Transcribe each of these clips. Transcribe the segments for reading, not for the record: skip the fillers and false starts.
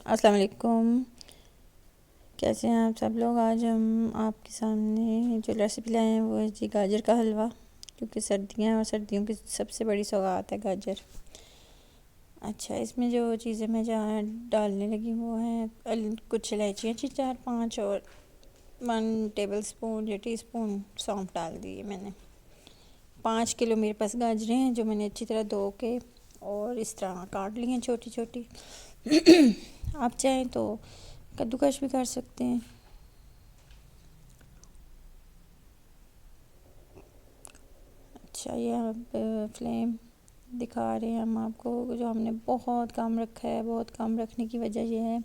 السلام علیکم، کیسے ہیں آپ سب لوگ؟ آج ہم آپ کے سامنے جو ریسیپی لائے ہیں وہ ہے جی گاجر کا حلوہ، کیونکہ سردیاں ہیں اور سردیوں کی سب سے بڑی سوغات ہے گاجر۔ اچھا، اس میں جو چیزیں میں جہاں ڈالنے لگی وہ ہیں کچھ الائچیاں چار پانچ، اور 1 ٹیبل اسپون یا ٹی اسپون سونف ڈال دی ہے میں نے۔ 5 کلو میرے پاس گاجریں ہیں جو میں نے اچھی طرح دھو کے اور اس طرح کاٹ لی ہیں چھوٹی چھوٹی۔ آپ چاہیں تو کدوکش بھی کر سکتے ہیں۔ اچھا، یہ آپ فلیم دکھا رہے ہیں ہم آپ کو، جو ہم نے بہت کم رکھا ہے۔ بہت کم رکھنے کی وجہ یہ ہے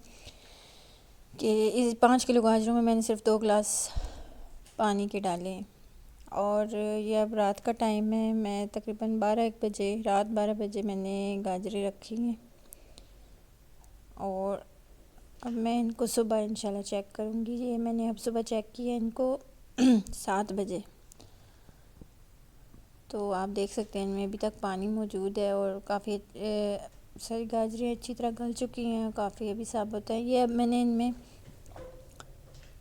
کہ اس 5 کلو گاجروں میں نے صرف 2 گلاس پانی کے ڈالے ہیں، اور یہ اب رات کا ٹائم ہے، میں تقریباً 12-1 بجے، رات 12 بجے میں نے گاجریں رکھی ہیں، اور اب میں ان کو صبح انشاءاللہ چیک کروں گی۔ یہ میں نے اب صبح چیک کیا ان کو 7 بجے، تو آپ دیکھ سکتے ہیں ان میں ابھی تک پانی موجود ہے، اور کافی ساری گاجریں اچھی طرح گل چکی ہیں، کافی ابھی ثابت ہے۔ یہ اب میں نے ان میں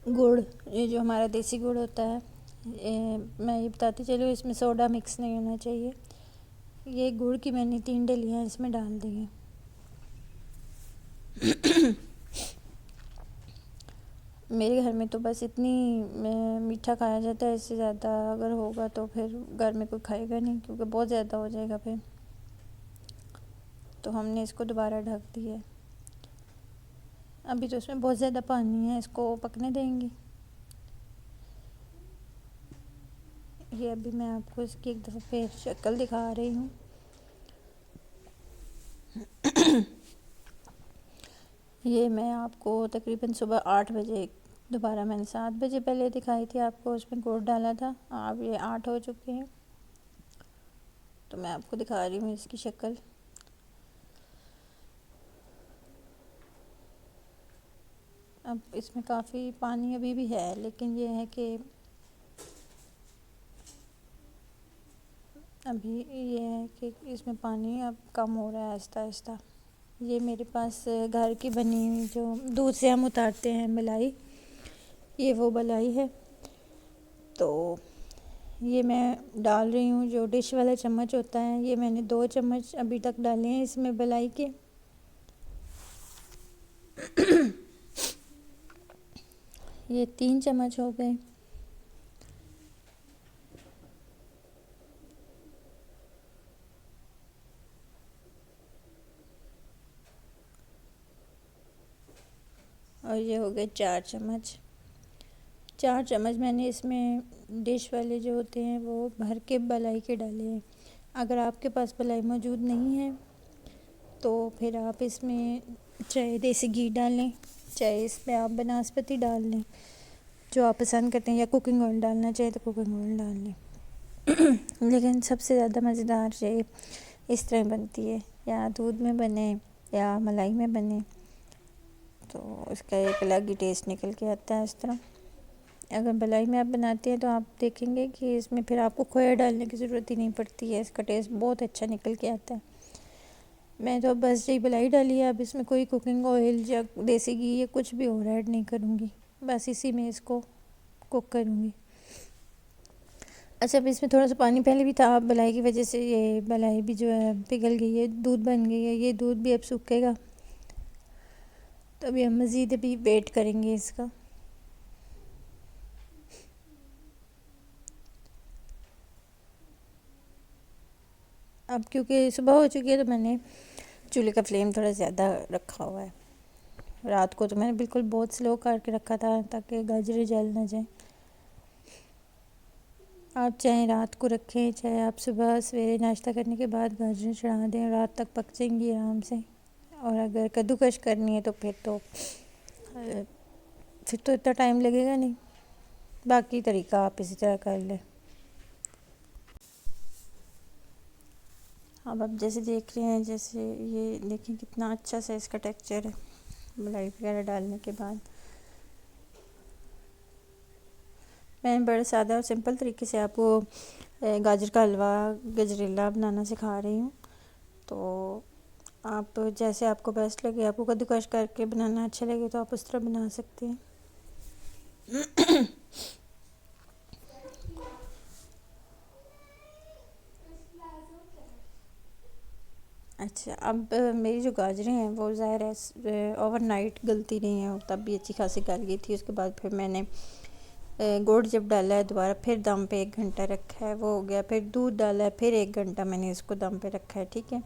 گڑ، یہ جو ہمارا دیسی گڑ ہوتا ہے، میں یہ بتاتی چلوں اس میں سوڈا مکس نہیں ہونا چاہیے۔ یہ گڑ کی میں نے 3 ڈلیاں اس میں ڈال دی ہیں۔ میرے گھر میں تو بس اتنی میٹھا کھایا جاتا ہے، اس سے زیادہ اگر ہوگا تو پھر گھر میں کوئی کھائے گا نہیں، کیونکہ بہت زیادہ ہو جائے گا پھر، تو ہم نے اس کو دوبارہ ڈھک دیا ہے۔ ابھی تو اس میں بہت زیادہ پانی ہے، اس کو پکنے دیں گی۔ یہ ابھی میں آپ کو اس کی ایک دفعہ پھر شکل دکھا رہی ہوں۔ یہ میں آپ کو تقریباً صبح 8 بجے، دوبارہ میں نے 7 بجے پہلے دکھائی تھی آپ کو، اس میں گڑ ڈالا تھا، اب یہ 8 ہو چکے ہیں، تو میں آپ کو دکھا رہی ہوں اس کی شکل۔ اب اس میں کافی پانی ابھی بھی ہے، لیکن یہ ہے کہ ابھی یہ ہے کہ اس میں پانی اب کم ہو رہا ہے آہستہ آہستہ۔ یہ میرے پاس گھر کی بنی ہوئی جو دودھ سے ہم اتارتے ہیں ملائی، یہ وہ ملائی ہے، تو یہ میں ڈال رہی ہوں۔ جو ڈش والا چمچ ہوتا ہے، یہ میں نے 2 چمچ ابھی تک ڈالے ہیں اس میں ملائی کے۔ یہ 3 چمچ ہو گئے۔ اور یہ ہو گئے 4 چمچ۔ 4 چمچ میں نے اس میں ڈش والے جو ہوتے ہیں وہ بھر کے ملائی کے ڈالے ہیں۔ اگر آپ کے پاس ملائی موجود نہیں ہے تو پھر آپ اس میں چاہے دیسی گھی ڈالیں، چاہے اس میں آپ بناسپتی ڈال لیں، جو آپ پسند کرتے ہیں، یا کوکنگ آئل ڈالنا چاہے تو کوکنگ آئل ڈال لیں۔ لیکن سب سے زیادہ مزیدار یہ اس طرح بنتی ہے، یا دودھ میں بنے یا ملائی میں بنے، تو اس کا ایک الگ ہی ٹیسٹ نکل کے آتا ہے اس طرح۔ اگر ملائی میں آپ بناتے ہیں تو آپ دیکھیں گے کہ اس میں پھر آپ کو کھویا ڈالنے کی ضرورت ہی نہیں پڑتی ہے، اس کا ٹیسٹ بہت اچھا نکل کے آتا ہے۔ میں تو بس یہی ملائی ڈالی ہے، اب اس میں کوئی کوکنگ آئل یا دیسی گھی یا کچھ بھی اور ایڈ نہیں کروں گی، بس اسی میں اس کو کوک کروں گی۔ اچھا، اب اس میں تھوڑا سا پانی پہلے بھی تھا، اب ملائی کی وجہ سے یہ ملائی بھی جو ہے پگھل گئی ہے، دودھ بن گئی ہے، یہ دودھ بھی اب سوکھے گا، تو ابھی ہم مزید ابھی ویٹ کریں گے اس کا۔ اب کیونکہ صبح ہو چکی ہے تو میں نے چولہے کا فلیم تھوڑا زیادہ رکھا ہوا ہے۔ رات کو تو میں نے بالکل بہت سلو کر کے رکھا تھا تاکہ گاجریں جل نہ جائیں۔ آپ چاہیں رات کو رکھیں، چاہے آپ صبح سویرے ناشتہ کرنے کے بعد گاجریں چڑھا دیں، رات تک پک جائیں گی آرام سے۔ اور اگر کدوکش کرنی ہے تو پھر تو اتنا ٹائم لگے گا نہیں، باقی طریقہ آپ اسی طرح کر لیں۔ اب آپ جیسے دیکھ رہے ہیں، جیسے یہ دیکھیں کتنا اچھا سا اس کا ٹیکسچر ہے ملائی وغیرہ ڈالنے کے بعد۔ میں بڑے سادہ اور سمپل طریقے سے آپ کو گاجر کا حلوہ گجریلا بنانا سکھا رہی ہوں، تو آپ جیسے آپ کو بیسٹ لگے، آپ کو کدوکش کر کے بنانا اچھا لگے تو آپ اس طرح بنا سکتے ہیں۔ اچھا، اب میری جو گاجریں ہیں وہ ظاہر ہے اوور نائٹ گلتی نہیں ہیں، اور تب بھی اچھی خاصی گل گئی تھی۔ اس کے بعد پھر میں نے گوڑ جب ڈالا ہے دوبارہ پھر دم پہ 1 گھنٹہ رکھا ہے، وہ ہو گیا۔ پھر دودھ ڈالا ہے، پھر 1 گھنٹہ میں نے اس کو دم پہ رکھا ہے، ٹھیک ہے۔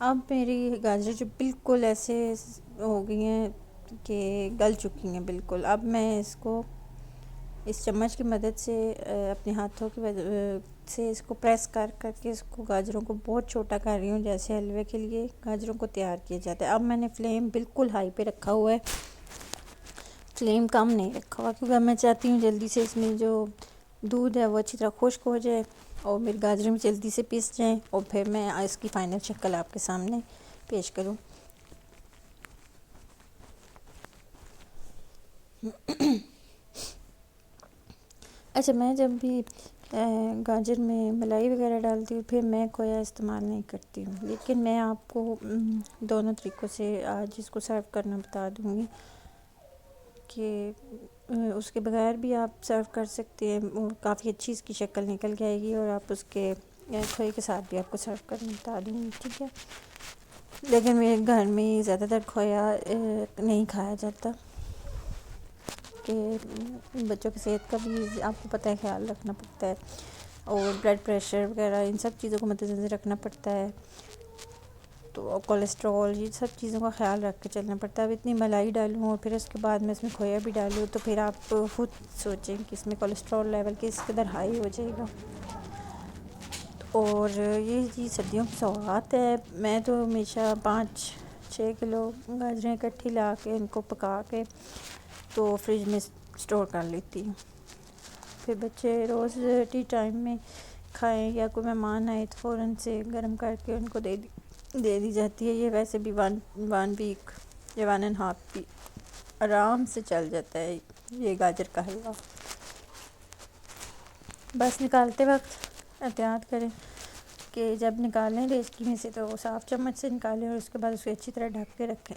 اب میری گاجریں جو بالکل ایسے ہو گئی ہیں کہ گل چکی ہیں بالکل، اب میں اس کو اس چمچ کی مدد سے اپنے ہاتھوں کی سے اس کو پریس کر کر کے اس کو گاجروں کو بہت چھوٹا کر رہی ہوں، جیسے حلوے کے لیے گاجروں کو تیار کیا جاتا ہے۔ اب میں نے فلیم بالکل ہائی پہ رکھا ہوا ہے، فلیم کم نہیں رکھا ہوا، کیونکہ میں چاہتی ہوں جلدی سے اس میں جو دودھ ہے وہ اچھی طرح خشک ہو جائے اور میری گاجریں بھی جلدی سے پس جائیں، اور پھر میں اس کی فائنل شکل آپ کے سامنے پیش کروں۔ اچھا، میں جب بھی گاجر میں ملائی وغیرہ ڈالتی ہوں پھر میں کھویا استعمال نہیں کرتی ہوں، لیکن میں آپ کو دونوں طریقوں سے آج اس کو سرو کرنا بتا دوں گی کہ اس کے بغیر بھی آپ سرو کر سکتے ہیں، اور کافی اچھی اس کی شکل نکل کے آئے گی، اور آپ اس کے کھوئے کے ساتھ بھی آپ کو سرو کرنا بتا دوں گی، ٹھیک ہے۔ لیکن میرے گھر میں زیادہ تر کھویا نہیں کھایا جاتا، کہ بچوں کی صحت کا بھی آپ کو پتہ ہے خیال رکھنا پڑتا ہے، اور بلڈ پریشر وغیرہ ان سب چیزوں کو مد نظر رکھنا پڑتا ہے، تو کولیسٹرول یہ سب چیزوں کا خیال رکھ کے چلنا پڑتا ہے۔ اب اتنی ملائی ڈالوں اور پھر اس کے بعد میں اس میں کھویا بھی ڈالوں تو پھر آپ خود سوچیں کہ اس میں کولیسٹرول لیول کس قدر ہائی ہو جائے گا۔ اور یہ جی سردیوں کی سوغات ہے، میں تو ہمیشہ 5-6 کلو گاجریں اکٹھی لا کے ان کو پکا کے تو فریج میں اسٹور کر لیتی ہوں، پھر بچے روز ٹی ٹائم میں کھائیں یا کوئی مہمان آئے تو فوراً سے گرم کر کے ان کو دے دی جاتی ہے۔ یہ ویسے بھی 1 ویک یا 1.5 ویک آرام سے چل جاتا ہے یہ گاجر کا حلوہ۔ بس نکالتے وقت احتیاط کریں کہ جب نکالیں دیچکی میں سے تو صاف چمچ سے نکالیں، اور اس کے بعد اسے اچھی طرح ڈھک کے رکھیں۔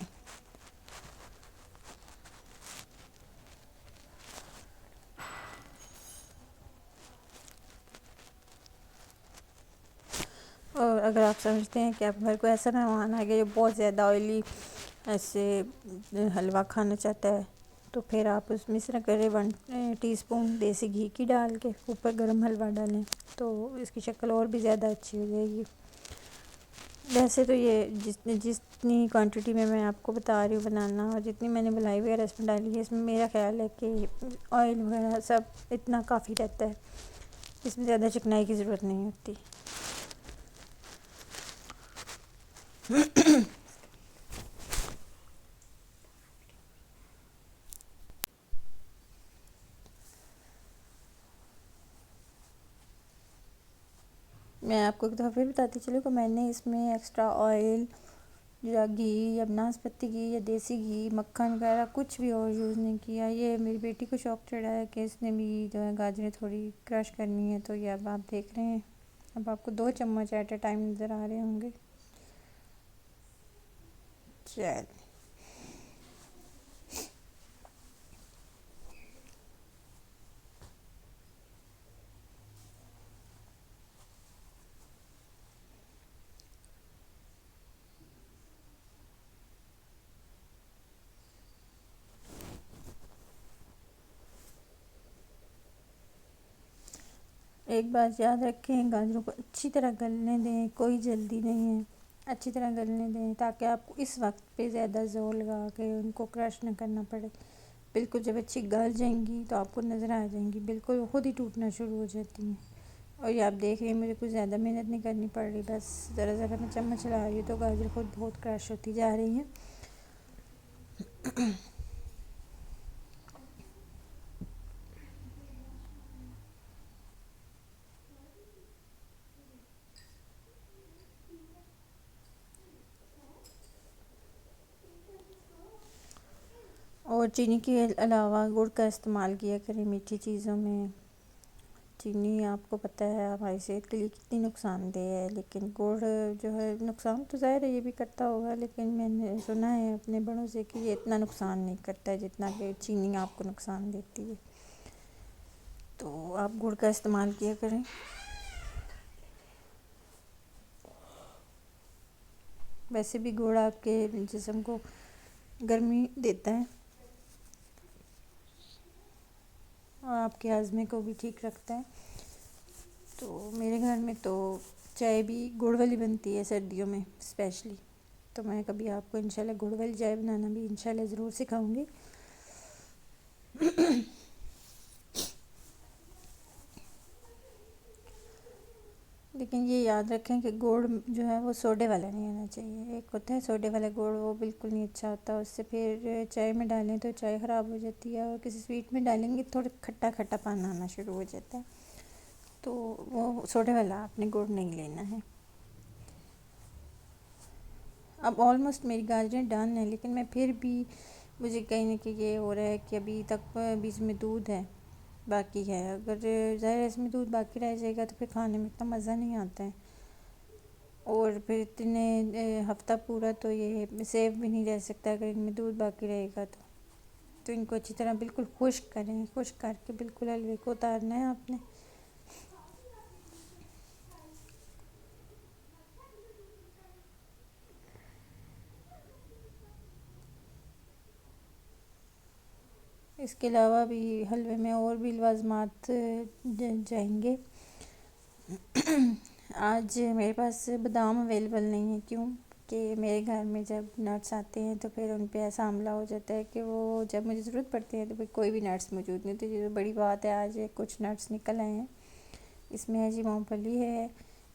اور اگر آپ سمجھتے ہیں کہ آپ گھر کو ایسا مہمان آ گیا جو بہت زیادہ آئلی ایسے حلوہ کھانا چاہتا ہے تو پھر آپ اس میں اس طرح کریں 1 ٹی اسپون دیسی گھی کی ڈال کے اوپر گرم حلوہ ڈالیں تو اس کی شکل اور بھی زیادہ اچھی ہو جائے گی۔ ویسے تو یہ جتنی کوانٹٹی میں آپ کو بتا رہی ہوں بنانا، اور جتنی میں نے ملائی وغیرہ اس میں ڈالی ہے، اس میں میرا خیال ہے کہ آئل وغیرہ سب اتنا کافی رہتا ہے، اس میں زیادہ چکنائی کی ضرورت نہیں ہوتی۔ میں آپ کو ایک دفعہ پھر بتاتی چلوں کہ میں نے اس میں ایکسٹرا آئل یا گھی یا بناسپتی گھی یا دیسی گھی مکھن وغیرہ کچھ بھی اور یوز نہیں کیا۔ یہ میری بیٹی کو شوق چڑھا ہے کہ اس نے بھی جو ہے گاجریں تھوڑی کرش کرنی ہے، تو یہ اب آپ دیکھ رہے ہیں، اب آپ کو 2 چمچ ایٹ اے ٹائم نظر آ رہے ہوں گے۔ چل ایک بات یاد رکھیں، گاجروں کو اچھی طرح گلنے دیں، کوئی جلدی نہیں ہے، اچھی طرح گلنے دیں تاکہ آپ کو اس وقت پہ زیادہ زور لگا کے ان کو کرش نہ کرنا پڑے۔ بالکل جب اچھی گل جائیں گی تو آپ کو نظر آ جائیں گی، بالکل خود ہی ٹوٹنا شروع ہو جاتی ہیں۔ اور یہ آپ دیکھ رہے ہیں مجھے کچھ زیادہ محنت نہیں کرنی پڑ رہی، بس ذرا ذرا میں چمچ چلا رہی ہوں تو گاجر خود بہت کرش ہوتی جا رہی ہیں۔ اور چینی کے علاوہ گڑ کا استعمال کیا کریں میٹھی چیزوں میں، چینی آپ کو پتہ ہے ہماری صحت کے لیے کتنی نقصان دہ ہے، لیکن گڑ جو ہے نقصان تو ظاہر ہے یہ بھی کرتا ہوگا، لیکن میں نے سنا ہے اپنے بڑوں سے کہ یہ اتنا نقصان نہیں کرتا ہے جتنا کہ چینی آپ کو نقصان دیتی ہے، تو آپ گڑ کا استعمال کیا کریں۔ ویسے بھی گڑ آپ کے جسم کو گرمی دیتا ہے اور آپ کے ہاضمے کو بھی ٹھیک رکھتا ہے۔ تو میرے گھر میں تو چائے بھی گڑ والی بنتی ہے سردیوں میں اسپیشلی، تو میں کبھی آپ کو انشاءاللہ گڑ والی چائے بنانا بھی انشاءاللہ ضرور سکھاؤں گی۔ لیکن یہ یاد رکھیں کہ گڑ جو ہے وہ سوڈے والا نہیں ہونا چاہیے، ایک ہوتا ہے سوڈے والا گڑ، وہ بالکل نہیں اچھا ہوتا، اس سے پھر چائے میں ڈالیں تو چائے خراب ہو جاتی ہے، اور کسی سویٹ میں ڈالیں گے تھوڑا کھٹا کھٹا پان آنا شروع ہو جاتا ہے، تو وہ سوڈے والا آپ نے گڑ نہیں لینا ہے۔ اب آلموسٹ میری گاجریں ڈن ہیں، لیکن میں پھر بھی مجھے کہیں نہ کہیں یہ ہو رہا ہے کہ ابھی تک بیچ میں دودھ ہے باقی ہے، اگر ظاہر ہے اس میں دودھ باقی رہ جائے گا تو پھر کھانے میں اتنا مزہ نہیں آتا ہے، اور پھر اتنے ہفتہ پورا تو یہ سیو بھی نہیں رہ سکتا اگر ان میں دودھ باقی رہے گا تو ان کو اچھی طرح بالکل خشک کریں، خشک کر کے بالکل حلوے کو اتارنا ہے آپ نے۔ اس کے علاوہ بھی حلوے میں اور بھی لوازمات جائیں گے۔ آج میرے پاس بادام اویلیبل نہیں ہے، کیوں کہ میرے گھر میں جب نٹس آتے ہیں تو پھر ان پہ ایسا حملہ ہو جاتا ہے کہ وہ جب مجھے ضرورت پڑتی ہے تو پھر کوئی بھی نٹس موجود نہیں ہوتے، یہ تو بڑی بات ہے۔ آج کچھ نٹس نکل آئے ہیں، اس میں ہے جی مونگ پھلی ہے،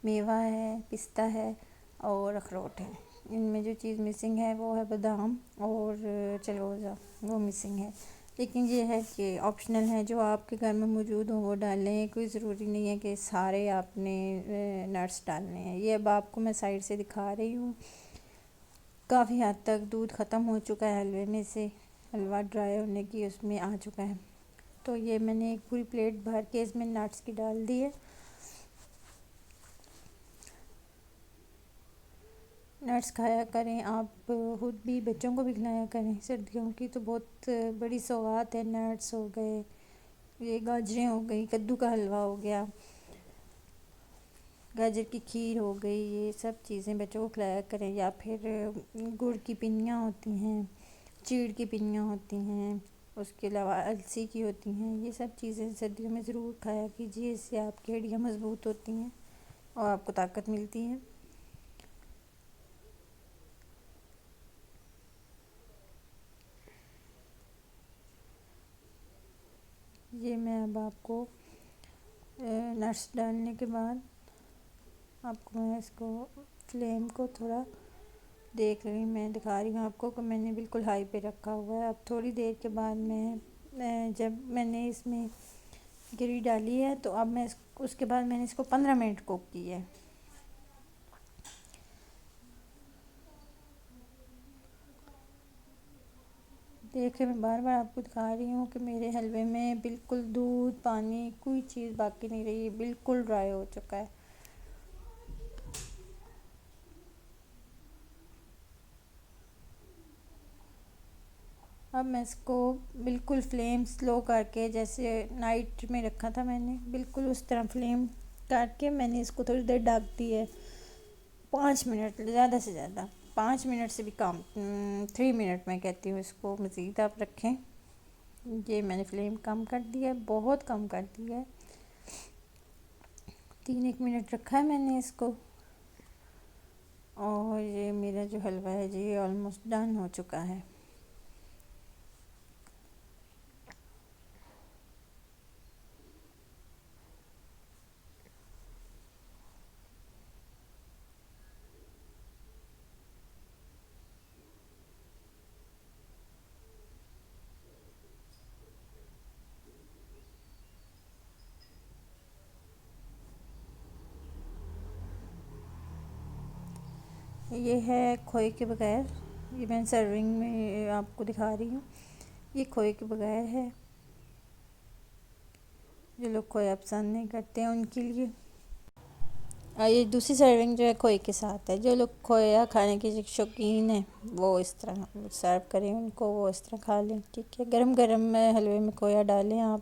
میوہ ہے، پستہ ہے اور اخروٹ ہے۔ ان میں جو چیز مسنگ ہے وہ ہے بادام اور چلوزہ، وہ مسنگ ہے، لیکن یہ ہے کہ آپشنل ہے، جو آپ کے گھر میں موجود ہوں وہ ڈالیں، کوئی ضروری نہیں ہے کہ سارے آپ نے نٹس ڈالنے ہیں۔ یہ اب آپ کو میں سائڈ سے دکھا رہی ہوں، کافی حد تک دودھ ختم ہو چکا ہے حلوے میں سے، حلوہ ڈرائی ہونے کی اس میں آ چکا ہے، تو یہ میں نے ایک پوری پلیٹ بھر کے اس میں نٹس کی ڈال دی ہے۔ نٹس کھایا کریں آپ، خود بھی بچوں کو بھی کھلایا کریں، سردیوں کی تو بہت بڑی سوغات ہے۔ نٹس ہو گئے، یہ گاجریں ہو گئی، کدو کا حلوہ ہو گیا، گاجر کی کھیر ہو گئی، یہ سب چیزیں بچوں کو کھلایا کریں، یا پھر گڑ کی پنیاں ہوتی ہیں، چیڑ کی پنیاں ہوتی ہیں، اس کے علاوہ السی کی ہوتی ہیں، یہ سب چیزیں سردیوں میں ضرور کھایا کیجیے، اس سے آپ کی ہڈیاں مضبوط ہوتی ہیں اور آپ کو طاقت ملتی ہے۔ یہ میں اب آپ کو نٹس ڈالنے کے بعد آپ کو میں اس کو فلیم کو تھوڑا دیکھ رہی ہوں، میں دکھا رہی ہوں آپ کو کہ میں نے بالکل ہائی پہ رکھا ہوا ہے۔ اب تھوڑی دیر کے بعد جب میں نے اس میں گری ڈالی ہے تو اب میں اس کے بعد میں نے اس کو 15 منٹ کوک کی ہے۔ دیکھیں میں بار بار آپ کو دکھا رہی ہوں کہ میرے حلوے میں بالکل دودھ پانی کوئی چیز باقی نہیں رہی، بالکل ڈرائی ہو چکا ہے۔ اب میں اس کو بالکل فلیم سلو کر کے، جیسے نائٹ میں رکھا تھا میں نے، بالکل اس طرح فلیم کر کے میں نے اس کو تھوڑی دیر ڈھک دی ہے، 5 منٹ، زیادہ سے زیادہ 5 منٹ سے بھی کم، 3 منٹ میں کہتی ہوں، اس کو مزید آپ رکھیں۔ یہ میں نے فلیم کم کر دی ہے، بہت کم کر دی ہے، 3 1 منٹ رکھا ہے میں نے اس کو، اور یہ میرا جو حلوہ ہے جی آلموسٹ ڈن ہو چکا ہے۔ یہ ہے کھوئے کے بغیر، یہ میں سرونگ میں آپ کو دکھا رہی ہوں، یہ کھوئے کے بغیر ہے، جو لوگ کھویا پسند نہیں کرتے ہیں ان کے لیے. اور یہ دوسری سرونگ جو ہے کھوئے کے ساتھ ہے. جو لوگ کھویا کھانے کے شوقین ہیں وہ اس طرح سرو کریں ان کو، وہ اس طرح کھا لیں. ٹھیک ہے، گرم گرم حلوے میں کھویا ڈالیں آپ.